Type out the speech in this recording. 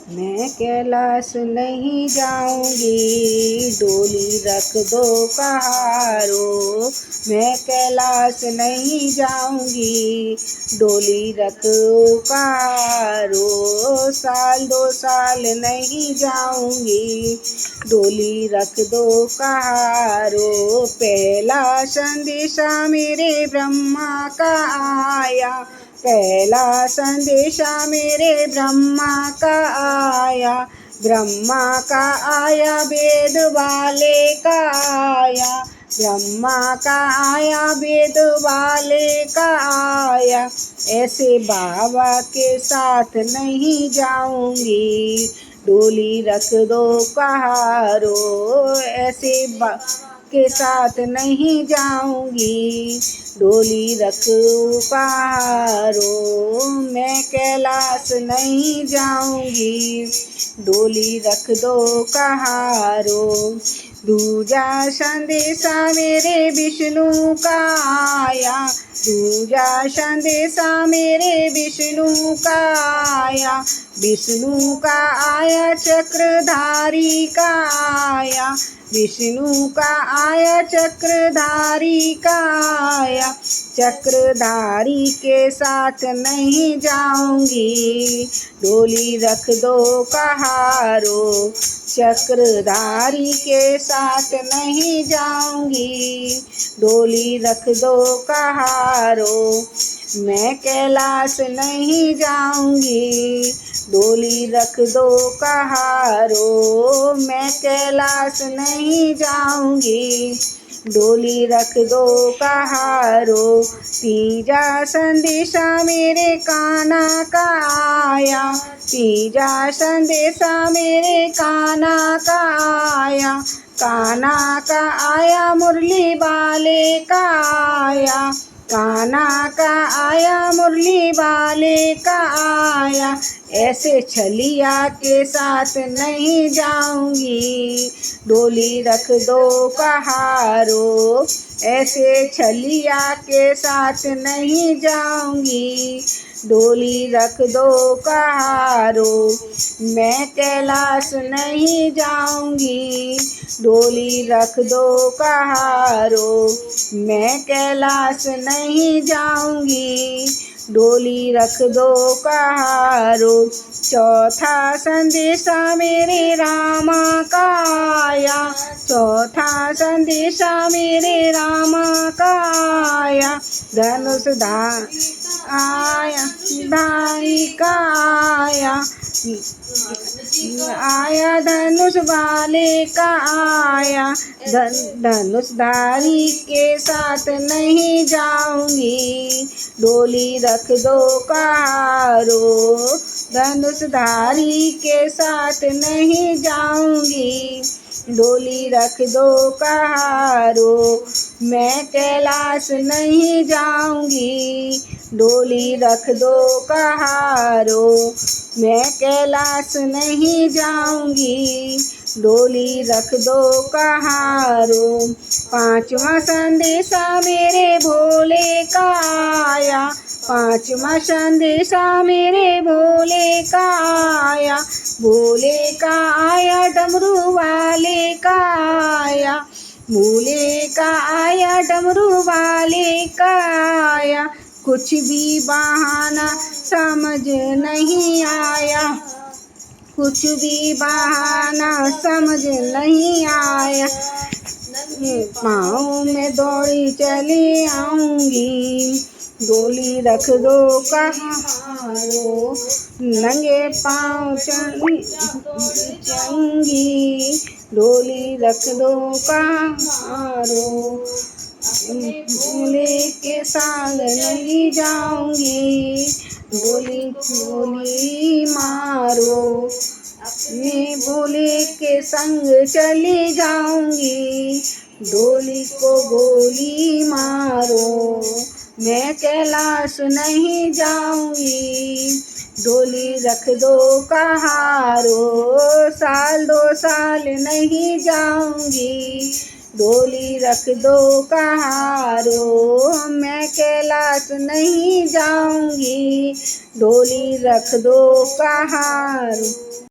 मैं कैलाश नहीं जाऊंगी, डोली रख दो कहारो। मैं कैलाश नहीं जाऊंगी, डोली रख दो कहारो। साल 2 साल नहीं जाऊंगी, डोली रख दो कहारो। पहला संदेशा मेरे ब्रह्मा का आया, पहला संदेशा मेरे ब्रह्मा का आया। ब्रह्मा का आया, वेद वाले का आया। ब्रह्मा का आया, वेद वाले का आया। ऐसे बाबा के साथ नहीं जाऊंगी, डोली रख दो कहारो। ऐसे के साथ नहीं जाऊंगी, डोली रख कहारो। मैं कैलाश नहीं जाऊंगी, डोली रख दो कहारो। दूजा संदेशा मेरे विष्णु का आया, दूजा संदेशा मेरे विष्णु का आया। विष्णु का आया, चक्रधारी का आया। विष्णु का आया, चक्रधारी का आया। चक्रधारी के साथ नहीं जाऊंगी, डोली रख दो कहारो। चक्रधारी के साथ नहीं जाऊंगी, डोली रख दो कहारो। मैं कैलाश नहीं जाऊंगी, डोली रख दो कहारो। मैं कैलाश नहीं जाऊंगी, डोली रख दो कहारो। तीजा संदेशा मेरे कान्हा का आया, तीजा संदेशा मेरे कान्हा का आया। कान्हा का आया, मुरली वाले का आया। कान्हा का आया, मुरली वाले का आया। ऐसे छलिया के साथ नहीं जाऊंगी, डोली रख दो कहारो। ऐसे छलिया के साथ नहीं जाऊंगी, डोली रख दो कहारो। मैं कैलाश नहीं जाऊंगी, डोली रख दो कहारो। मैं कैलाश नहीं जाऊंगी, डोली रख दो कहारो। चौथा संदेशा मेरे रामा का आया, चौथा संदेशा मेरे रामा का आया। धनुष आया, धारी का आया। आया धनुष वाले का आया। धनुषधारी के साथ नहीं जाऊंगी, डोली रख दो कहारो। धनुषधारी के साथ नहीं जाऊंगी, डोली रख दो कहारो। मैं कैलाश नहीं जाऊंगी, डोली रख दो कहारो। मैं कैलाश नहीं जाऊंगी, डोली रख दो कहारो। पांचवा संदेशा मेरे भोले का आया, पांचवा संदेशा मेरे भोले का आया। भोले का आया, डमरू वाले का आया। भोले का आया, डमरू वाले का आया। कुछ भी बहाना समझ नहीं आया, कुछ भी बहाना समझ नहीं आया। पाँव में दौड़ी चली आऊंगी, डोली रख दो कहारो। नंगे पाँव चलूंगी, डोली रख दो कहारो। भोले के संग नहीं जाऊंगी, डोली डोली मारो। मैं भोले के संग चली जाऊंगी, डोली को गोली मारो। मैं कैलाश नहीं जाऊंगी, डोली रख दो कहारो। साल 2 साल नहीं जाऊंगी, डोली रख दो कहारो। मैं कैलाश नहीं जाऊंगी, डोली रख दो कहारो।